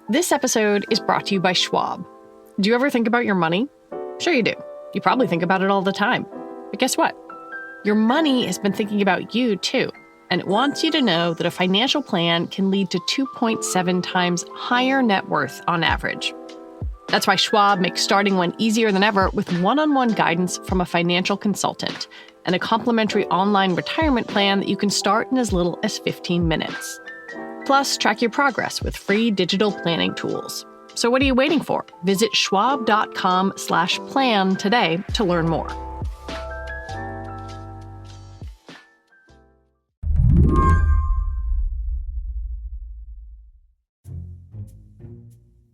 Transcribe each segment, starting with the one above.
This episode is brought to you by Schwab. Do you ever think about your money? Sure you do. You probably think about it all the time. But guess what? Your money has been thinking about you too, and it wants you to know that a financial plan can lead to 2.7 times higher net worth on average. That's why Schwab makes starting one easier than ever with one-on-one guidance from a financial consultant and a complimentary online retirement plan that you can start in as little as 15 minutes. Plus, track your progress with free digital planning tools. So what are you waiting for? Visit schwab.com/plan today to learn more.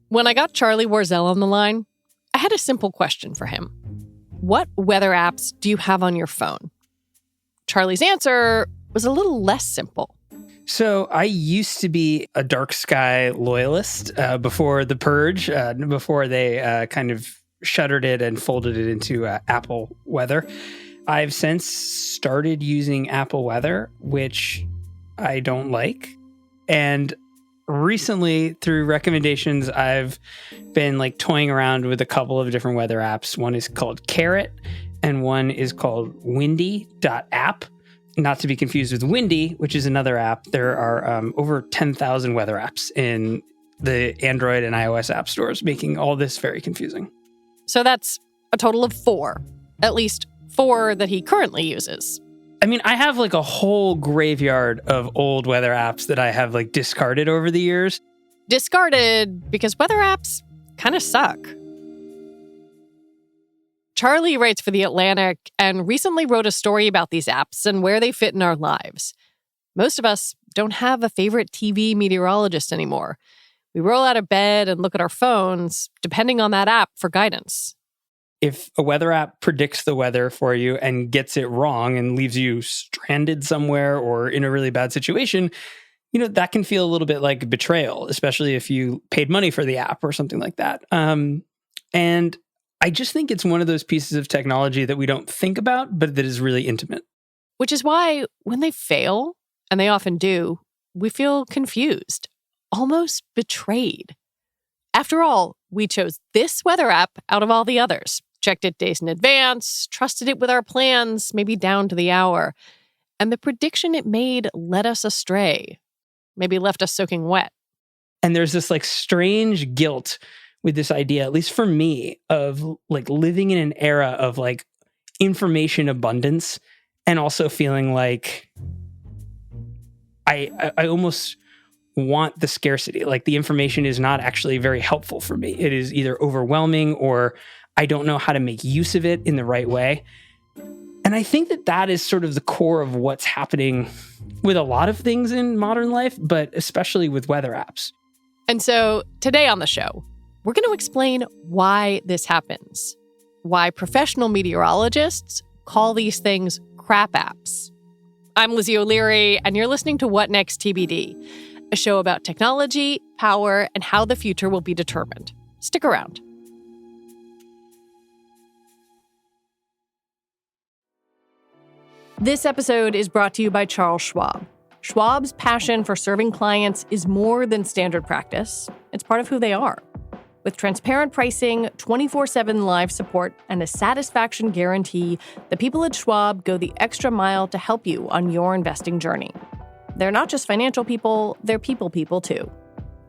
When I got Charlie Warzel on the line, I had a simple question for him. What weather apps do you have on your phone? Charlie's answer was a little less simple. So I used to be a dark sky loyalist before the purge, before they kind of shuttered it and folded it into Apple Weather. I've since started using Apple Weather, which I don't like. And recently, through recommendations, I've been toying around with a couple of different weather apps. One is called Carrot and one is called Windy.app. Not to be confused with Windy, which is another app. There are over 10,000 weather apps in the Android and iOS app stores, making all this very confusing. So that's a total of 4. At least 4 that he currently uses. I mean, I have a whole graveyard of old weather apps that I have discarded over the years. Discarded because weather apps kind of suck. Charlie writes for The Atlantic and recently wrote a story about these apps and where they fit in our lives. Most of us don't have a favorite TV meteorologist anymore. We roll out of bed and look at our phones, depending on that app for guidance. If a weather app predicts the weather for you and gets it wrong and leaves you stranded somewhere or in a really bad situation, that can feel a little bit like betrayal, especially if you paid money for the app or something like that. And I just think it's one of those pieces of technology that we don't think about, but that is really intimate. Which is why when they fail, and they often do, we feel confused, almost betrayed. After all, we chose this weather app out of all the others, checked it days in advance, trusted it with our plans, maybe down to the hour. And the prediction it made led us astray, maybe left us soaking wet. And there's this strange guilt with this idea, at least for me, of living in an era of information abundance and also feeling like I almost want the scarcity. The information is not actually very helpful for me. It is either overwhelming or I don't know how to make use of it in the right way. And I think that is sort of the core of what's happening with a lot of things in modern life, but especially with weather apps. And so today on the show, we're going to explain why this happens, why professional meteorologists call these things crap apps. I'm Lizzie O'Leary, and you're listening to What Next TBD, a show about technology, power, and how the future will be determined. Stick around. This episode is brought to you by Charles Schwab. Schwab's passion for serving clients is more than standard practice. It's part of who they are. With transparent pricing, 24/7 live support, and a satisfaction guarantee, the people at Schwab go the extra mile to help you on your investing journey. They're not just financial people, they're people too.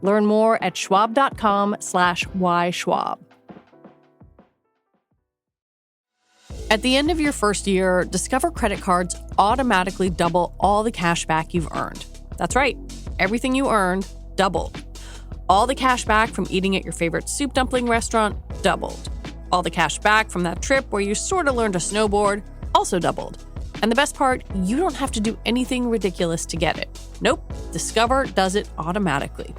Learn more at schwab.com/whyschwab. At the end of your first year, Discover credit cards automatically double all the cash back you've earned. That's right, everything you earned doubled. All the cash back from eating at your favorite soup dumpling restaurant doubled. All the cash back from that trip where you sort of learned to snowboard also doubled. And the best part, you don't have to do anything ridiculous to get it. Nope, Discover does it automatically.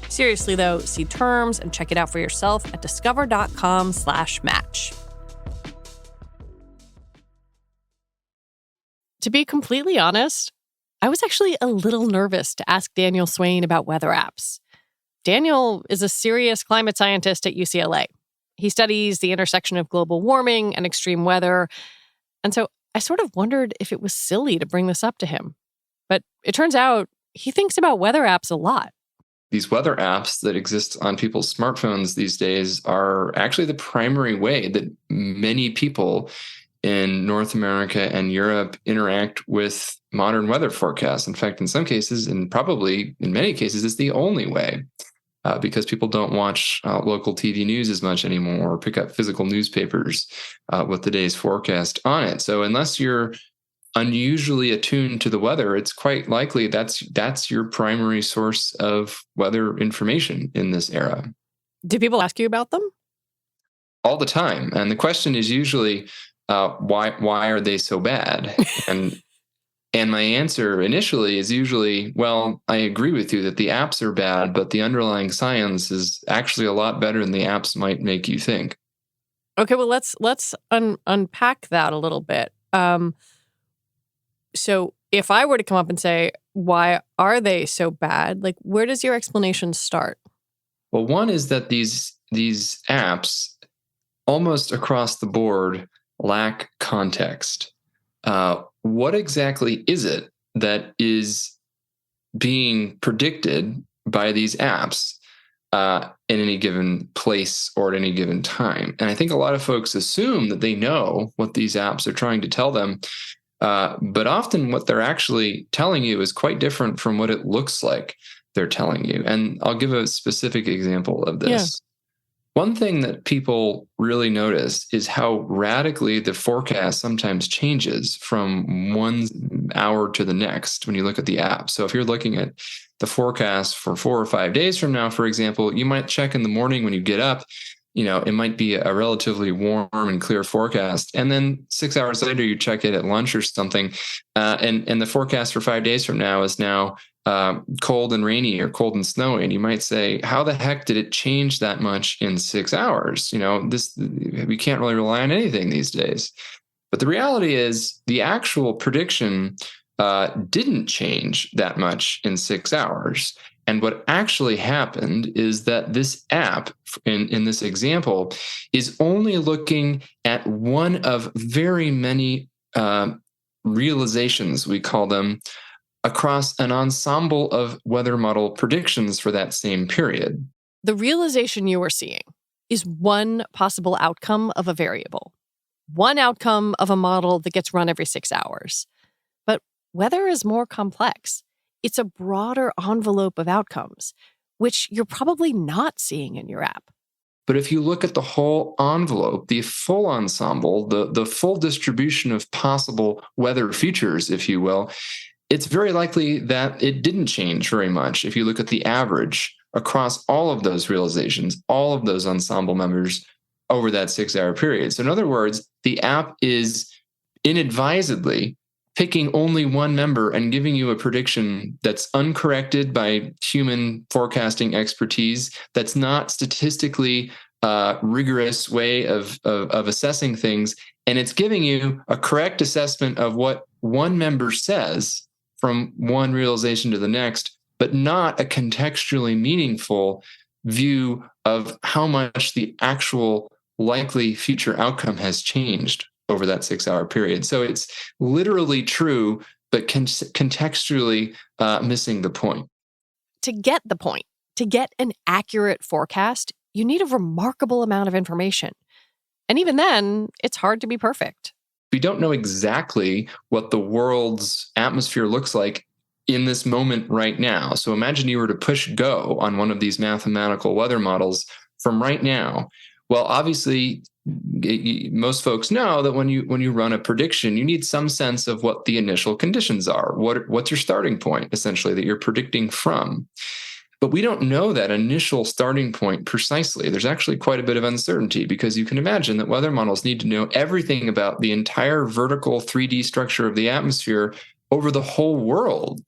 Seriously though, see terms and check it out for yourself at discover.com/match. To be completely honest, I was actually a little nervous to ask Daniel Swain about weather apps. Daniel is a serious climate scientist at UCLA. He studies the intersection of global warming and extreme weather. And so I sort of wondered if it was silly to bring this up to him. But it turns out he thinks about weather apps a lot. these weather apps that exist on people's smartphones these days are actually the primary way that many people in North America and Europe interact with modern weather forecasts. In fact, in some cases, and probably in many cases, it's the only way. Because people don't watch local TV news as much anymore or pick up physical newspapers with the day's forecast on it. So unless you're unusually attuned to the weather, it's quite likely that's your primary source of weather information in this era. Do people ask you about them? All the time. And the question is usually, why are they so bad? And my answer initially is usually, well, I agree with you that the apps are bad, but the underlying science is actually a lot better than the apps might make you think. Okay, well, let's unpack that a little bit. So if I were to come up and say, why are they so bad? Like, where does your explanation start? Well, one is that these apps almost across the board lack context. What exactly is it that is being predicted by these apps in any given place or at any given time? And I think a lot of folks assume that they know what these apps are trying to tell them, but often what they're actually telling you is quite different from what it looks like they're telling you. And I'll give a specific example of this. Yeah. One thing that people really notice is how radically the forecast sometimes changes from 1 hour to the next when you look at the app. So if you're looking at the forecast for 4 or 5 days from now, for example, you might check in the morning when you get up. It might be a relatively warm and clear forecast. And then 6 hours later, you check it at lunch or something. And the forecast for 5 days from now is now cold and rainy or cold and snowy. And you might say, how the heck did it change that much in 6 hours? We can't really rely on anything these days. But the reality is the actual prediction didn't change that much in 6 hours. And what actually happened is that this app, in this example, is only looking at one of very many realizations, we call them, across an ensemble of weather model predictions for that same period. The realization you are seeing is one possible outcome of a variable, one outcome of a model that gets run every 6 hours. But weather is more complex. It's a broader envelope of outcomes, which you're probably not seeing in your app. But if you look at the whole envelope, the full ensemble, the full distribution of possible weather futures, if you will, it's very likely that it didn't change very much. If you look at the average across all of those realizations, all of those ensemble members over that 6 hour period. So in other words, the app is inadvisedly picking only one member and giving you a prediction that's uncorrected by human forecasting expertise, that's not statistically rigorous way of assessing things. And it's giving you a correct assessment of what one member says from one realization to the next, but not a contextually meaningful view of how much the actual likely future outcome has changed over that 6 hour period. So it's literally true, but contextually missing the point. To get the point, to get an accurate forecast, you need a remarkable amount of information. And even then, it's hard to be perfect. We don't know exactly what the world's atmosphere looks like in this moment right now. So imagine you were to push go on one of these mathematical weather models from right now. Well, obviously, most folks know that when you run a prediction, you need some sense of what the initial conditions are. What's your starting point, essentially, that you're predicting from? But we don't know that initial starting point precisely. There's actually quite a bit of uncertainty because you can imagine that weather models need to know everything about the entire vertical 3D structure of the atmosphere over the whole world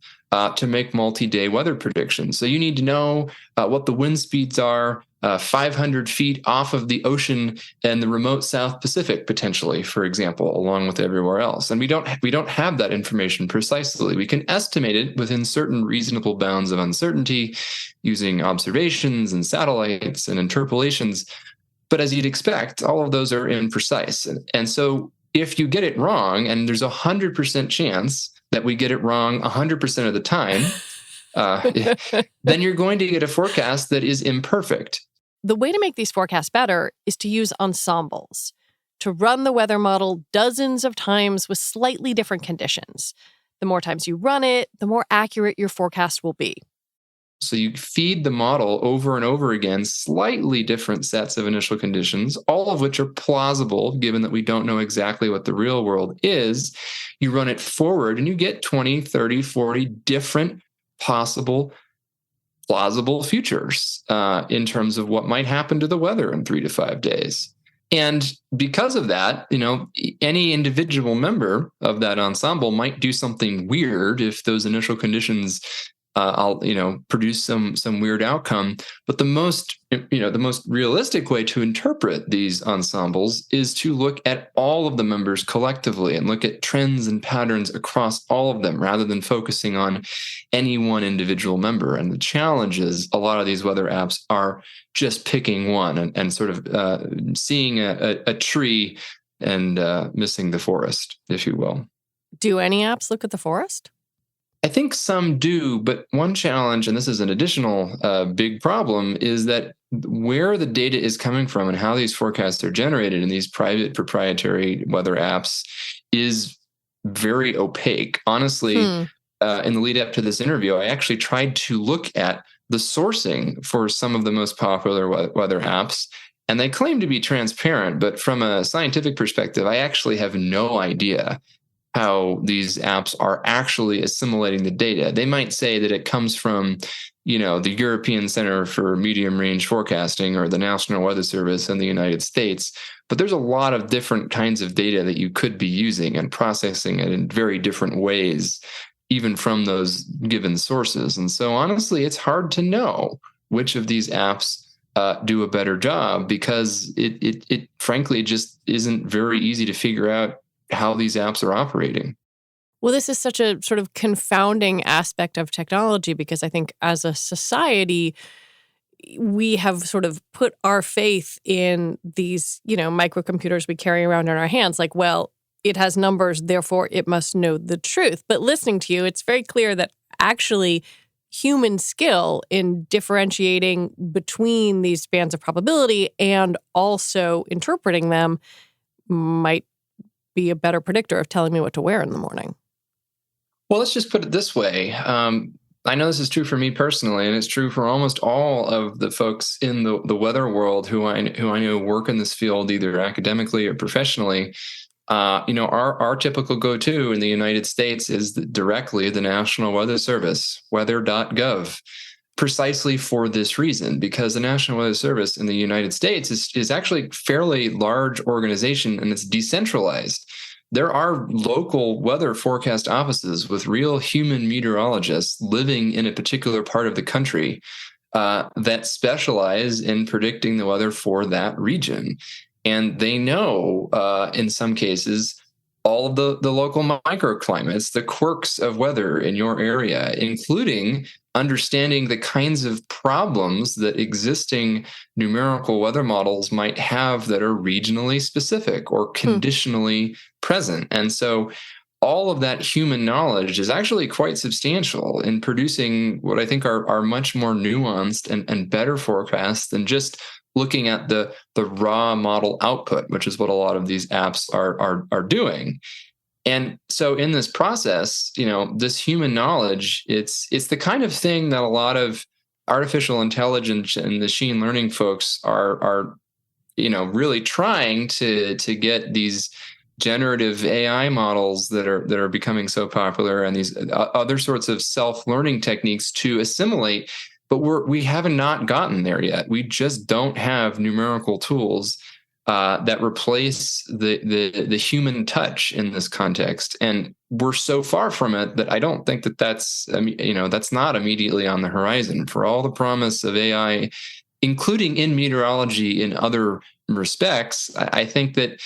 to make multi-day weather predictions. So you need to know what the wind speeds are 500 feet off of the ocean and the remote South Pacific, potentially, for example, along with everywhere else. And we don't have that information precisely. We can estimate it within certain reasonable bounds of uncertainty using observations and satellites and interpolations. But as you'd expect, all of those are imprecise. And so if you get it wrong, and there's 100% chance that we get it wrong 100% of the time, then you're going to get a forecast that is imperfect. The way to make these forecasts better is to use ensembles, to run the weather model dozens of times with slightly different conditions. The more times you run it, the more accurate your forecast will be. So you feed the model over and over again, slightly different sets of initial conditions, all of which are plausible, given that we don't know exactly what the real world is. You run it forward and you get 20, 30, 40 different possible plausible futures in terms of what might happen to the weather in 3 to 5 days. And because of that, any individual member of that ensemble might do something weird if those initial conditions produce some weird outcome. But the most realistic way to interpret these ensembles is to look at all of the members collectively and look at trends and patterns across all of them rather than focusing on any one individual member. And the challenge is a lot of these weather apps are just picking one and sort of seeing a tree and missing the forest, if you will. Do any apps look at the forest? I think some do, but one challenge, and this is an additional big problem, is that where the data is coming from and how these forecasts are generated in these private proprietary weather apps is very opaque. Honestly, in the lead up to this interview, I actually tried to look at the sourcing for some of the most popular weather apps, and they claim to be transparent, but from a scientific perspective, I actually have no idea how these apps are actually assimilating the data. They might say that it comes from, the European Center for Medium Range Forecasting or the National Weather Service in the United States, but there's a lot of different kinds of data that you could be using and processing it in very different ways, even from those given sources. And so honestly, it's hard to know which of these apps do a better job because it frankly just isn't very easy to figure out how these apps are operating. Well, this is such a sort of confounding aspect of technology because I think as a society, we have sort of put our faith in these, microcomputers we carry around in our hands. Like, well, it has numbers, therefore it must know the truth. But listening to you, it's very clear that actually human skill in differentiating between these spans of probability and also interpreting them might be a better predictor of telling me what to wear in the morning. Well, let's just put it this way. I know this is true for me personally, and it's true for almost all of the folks in the weather world who I know work in this field, either academically or professionally. Our typical go-to in the United States is directly the National Weather Service, weather.gov. Precisely for this reason, because the National Weather Service in the United States is actually a fairly large organization and it's decentralized. There are local weather forecast offices with real human meteorologists living in a particular part of the country that specialize in predicting the weather for that region. And they know, in some cases, all of the local microclimates, the quirks of weather in your area, including understanding the kinds of problems that existing numerical weather models might have that are regionally specific or conditionally present. And so all of that human knowledge is actually quite substantial in producing what I think are much more nuanced and better forecasts than just looking at the raw model output, which is what a lot of these apps are doing. And so in this process, this human knowledge, it's the kind of thing that a lot of artificial intelligence and machine learning folks are really trying to get these generative AI models that are becoming so popular and these other sorts of self-learning techniques to assimilate. But we have not gotten there yet. We just don't have numerical tools that replace the human touch in this context, and we're so far from it that I don't think that's not immediately on the horizon. For all the promise of AI, including in meteorology in other respects, I think that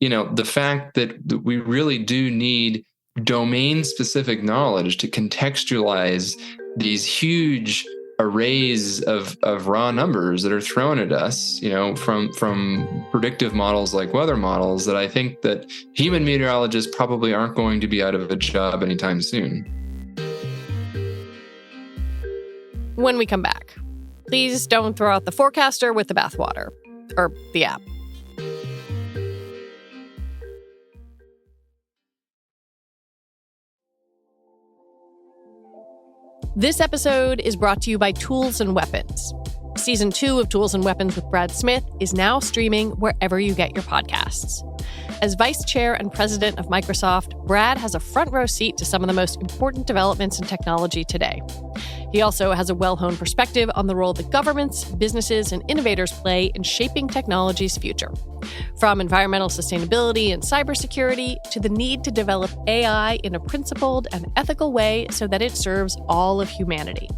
the fact that we really do need domain-specific knowledge to contextualize these huge arrays of raw numbers that are thrown at us, from predictive models like weather models, that I think that human meteorologists probably aren't going to be out of a job anytime soon. when we come back. Please don't throw out the forecaster with the bathwater. Or the app. This episode is brought to you by Tools and Weapons. Season 2 of Tools and Weapons with Brad Smith is now streaming wherever you get your podcasts. As vice chair and president of Microsoft, Brad has a front row seat to some of the most important developments in technology today. He also has a well-honed perspective on the role that governments, businesses, and innovators play in shaping technology's future. From environmental sustainability and cybersecurity to the need to develop AI in a principled and ethical way so that it serves all of humanity.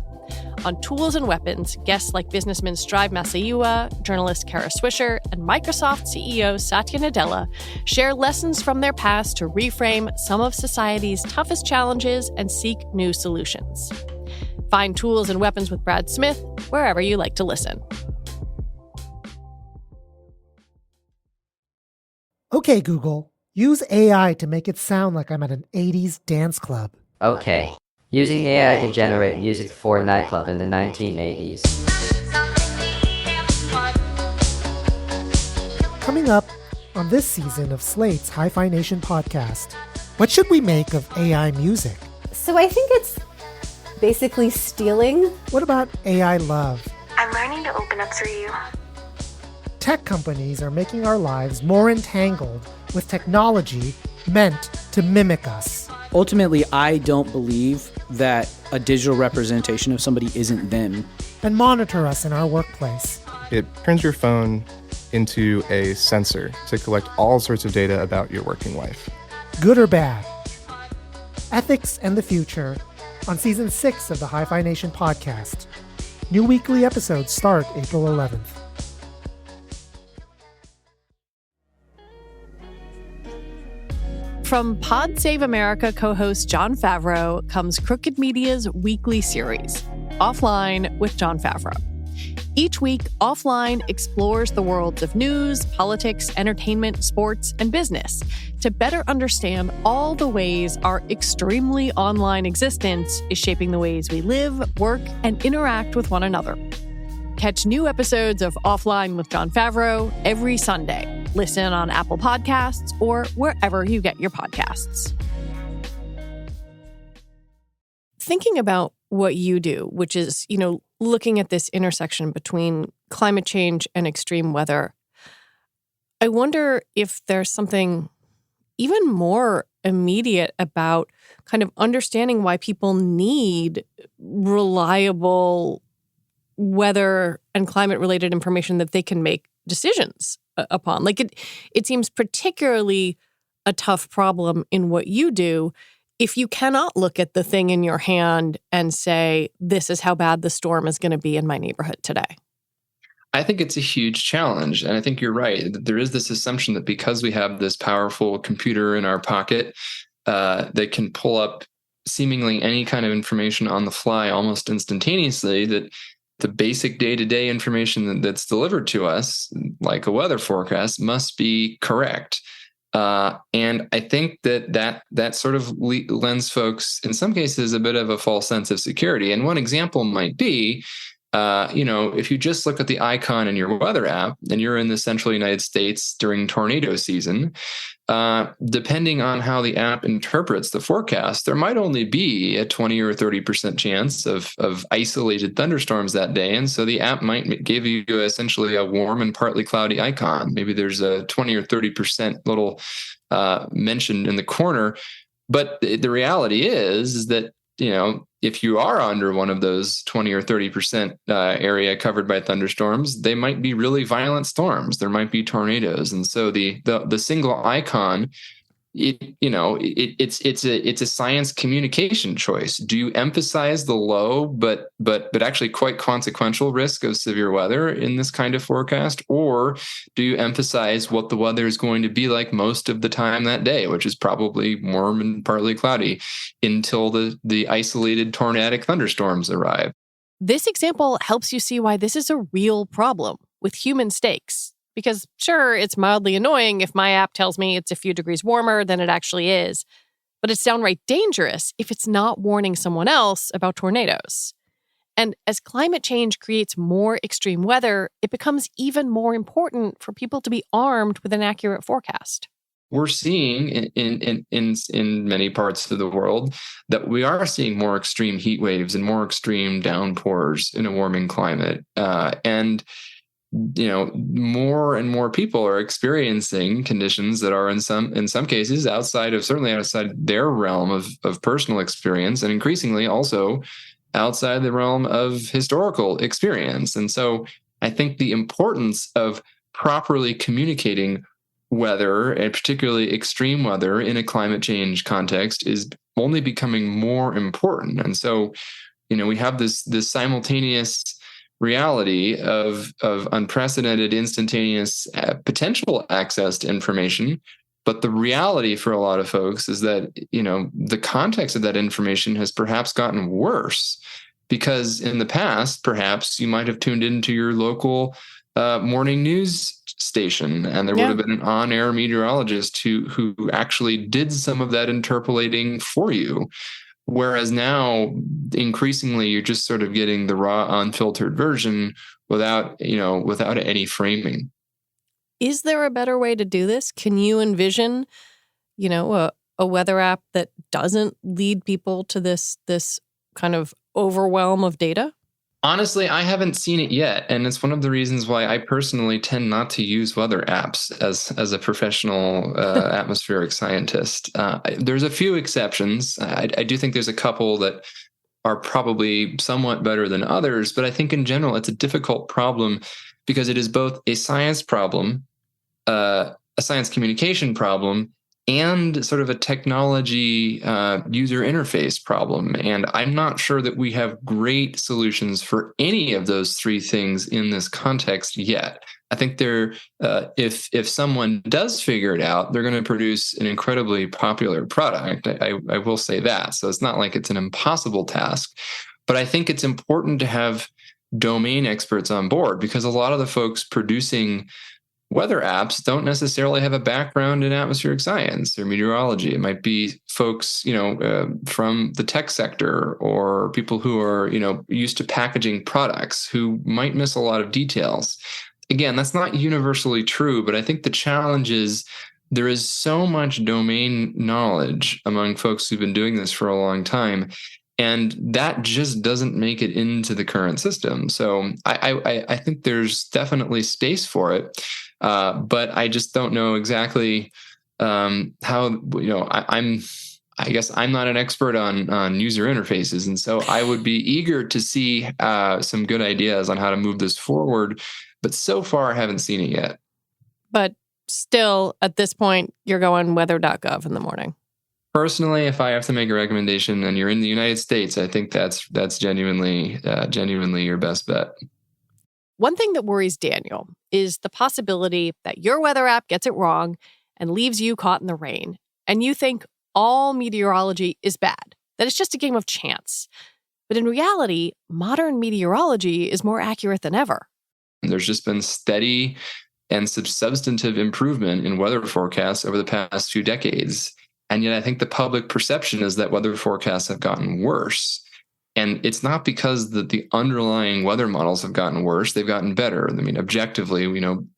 On Tools and Weapons, guests like businessman Strive Masayua, journalist Kara Swisher, and Microsoft CEO Satya Nadella share lessons from their past to reframe some of society's toughest challenges and seek new solutions. Find Tools and Weapons with Brad Smith wherever you like to listen. Okay, Google, use AI to make it sound like I'm at an 80s dance club. Okay. Using AI to generate music for a nightclub in the 1980s. Coming up on this season of Slate's Hi-Fi Nation podcast, what should we make of AI music? So I think it's basically stealing. What about AI love? I'm learning to open up for you. Tech companies are making our lives more entangled with technology meant to mimic us. Ultimately, I don't believe that a digital representation of somebody isn't them. And monitor us in our workplace. It turns your phone into a sensor to collect all sorts of data about your working life. Good or bad? Ethics and the Future on Season 6 of the Hi-Fi Nation podcast. New weekly episodes start April 11th. From Pod Save America co-host Jon Favreau comes Crooked Media's weekly series, Offline with Jon Favreau. Each week, Offline explores the worlds of news, politics, entertainment, sports, and business to better understand all the ways our extremely online existence is shaping the ways we live, work, and interact with one another. Catch new episodes of Offline with Jon Favreau every Sunday. Listen on Apple Podcasts or wherever you get your podcasts. Thinking about what you do, which is, looking at this intersection between climate change and extreme weather, I wonder if there's something even more immediate about kind of understanding why people need reliable weather and climate-related information that they can make decisions upon. Like it seems particularly a tough problem in what you do if you cannot look at the thing in your hand and say, this is how bad the storm is going to be in my neighborhood today. I think it's a huge challenge. And I think you're right. There is this assumption that because we have this powerful computer in our pocket that can pull up seemingly any kind of information on the fly almost instantaneously, that the basic day-to-day information that's delivered to us, like a weather forecast, must be correct. And I think that sort of lends folks, in some cases, a bit of a false sense of security. And one example might be, if you just look at the icon in your weather app and you're in the central United States during tornado season, depending on how the app interprets the forecast, there might only be a 20 or 30% chance of isolated thunderstorms that day. And so the app might give you essentially a warm and partly cloudy icon. Maybe there's a 20 or 30% little mentioned in the corner. But the reality is that, if you are under one of those 20 or 30% area covered by thunderstorms, they might be really violent storms. There might be tornadoes. And so the single icon, it's a science communication choice. Do you emphasize the low, but actually quite consequential risk of severe weather in this kind of forecast? Or do you emphasize what the weather is going to be like most of the time that day, which is probably warm and partly cloudy until the isolated tornadic thunderstorms arrive? This example helps you see why this is a real problem with human stakes. Because sure, it's mildly annoying if my app tells me it's a few degrees warmer than it actually is, but it's downright dangerous if it's not warning someone else about tornadoes. And as climate change creates more extreme weather, it becomes even more important for people to be armed with an accurate forecast. We're seeing in many parts of the world that we are seeing more extreme heat waves and more extreme downpours in a warming climate. And more and more people are experiencing conditions that are in some cases certainly outside their realm of personal experience, and increasingly also outside the realm of historical experience. And so I think the importance of properly communicating weather, and particularly extreme weather in a climate change context, is only becoming more important. And so, we have this simultaneous reality of unprecedented, instantaneous potential access to information. But the reality for a lot of folks is that, the context of that information has perhaps gotten worse, because in the past, perhaps you might have tuned into your local morning news station, and there would have been an on-air meteorologist who actually did some of that interpolating for you. Whereas now, increasingly, you're just sort of getting the raw, unfiltered version without any framing. Is there a better way to do this? Can you envision, a weather app that doesn't lead people to this kind of overwhelm of data? Honestly, I haven't seen it yet. And it's one of the reasons why I personally tend not to use weather apps as a professional atmospheric scientist. There's a few exceptions. I do think there's a couple that are probably somewhat better than others. But I think in general, it's a difficult problem because it is both a science problem, a science communication problem, and sort of a technology user interface problem. And I'm not sure that we have great solutions for any of those three things in this context yet. I think if someone does figure it out, they're going to produce an incredibly popular product. I will say that. So it's not like it's an impossible task. But I think it's important to have domain experts on board, because a lot of the folks producing weather apps don't necessarily have a background in atmospheric science or meteorology. It might be folks, from the tech sector, or people who are, used to packaging products, who might miss a lot of details. Again, that's not universally true, but I think the challenge is there is so much domain knowledge among folks who've been doing this for a long time, and that just doesn't make it into the current system. So I think there's definitely space for it. But I just don't know exactly how, I guess I'm not an expert on user interfaces. And so I would be eager to see some good ideas on how to move this forward. But so far, I haven't seen it yet. But still, at this point, you're going weather.gov in the morning. Personally, if I have to make a recommendation and you're in the United States, I think that's genuinely your best bet. One thing that worries Daniel is the possibility that your weather app gets it wrong and leaves you caught in the rain, and you think all meteorology is bad, that it's just a game of chance. But in reality, modern meteorology is more accurate than ever. There's just been steady and substantive improvement in weather forecasts over the past few decades. And yet I think the public perception is that weather forecasts have gotten worse. And it's not because the underlying weather models have gotten worse, they've gotten better. I mean, objectively,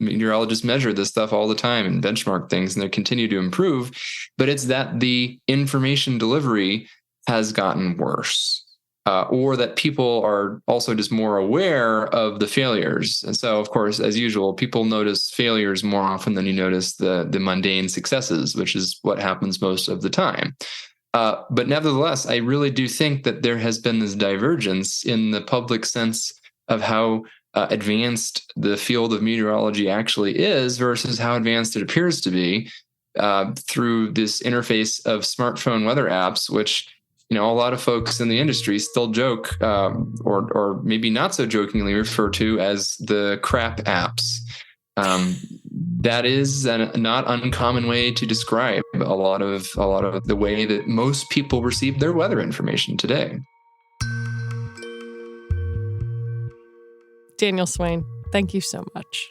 meteorologists measure this stuff all the time and benchmark things, and they continue to improve. But it's that the information delivery has gotten worse, or that people are also just more aware of the failures. And so, of course, as usual, people notice failures more often than you notice the mundane successes, which is what happens most of the time. But nevertheless, I really do think that there has been this divergence in the public sense of how advanced the field of meteorology actually is versus how advanced it appears to be through this interface of smartphone weather apps, which, a lot of folks in the industry still joke or maybe not so jokingly refer to as the crap apps. That is a not uncommon way to describe a lot of the way that most people receive their weather information today. Daniel Swain, thank you so much.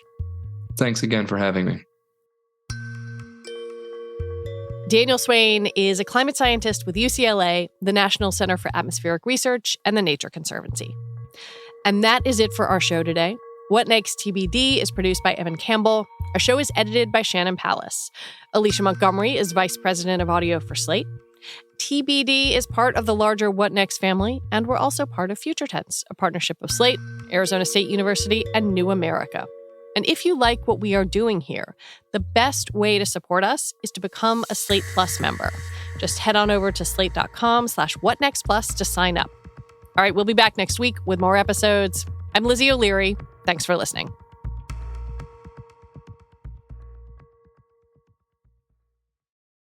Thanks again for having me. Daniel Swain is a climate scientist with UCLA, the National Center for Atmospheric Research, and the Nature Conservancy. And that is it for our show today. What Next TBD is produced by Evan Campbell. Our show is edited by Shannon Pallas. Alicia Montgomery is vice president of audio for Slate. TBD is part of the larger What Next family, and we're also part of Future Tense, a partnership of Slate, Arizona State University, and New America. And if you like what we are doing here, the best way to support us is to become a Slate Plus member. Just head on over to slate.com/whatnextplus to sign up. All right, we'll be back next week with more episodes. I'm Lizzie O'Leary. Thanks for listening.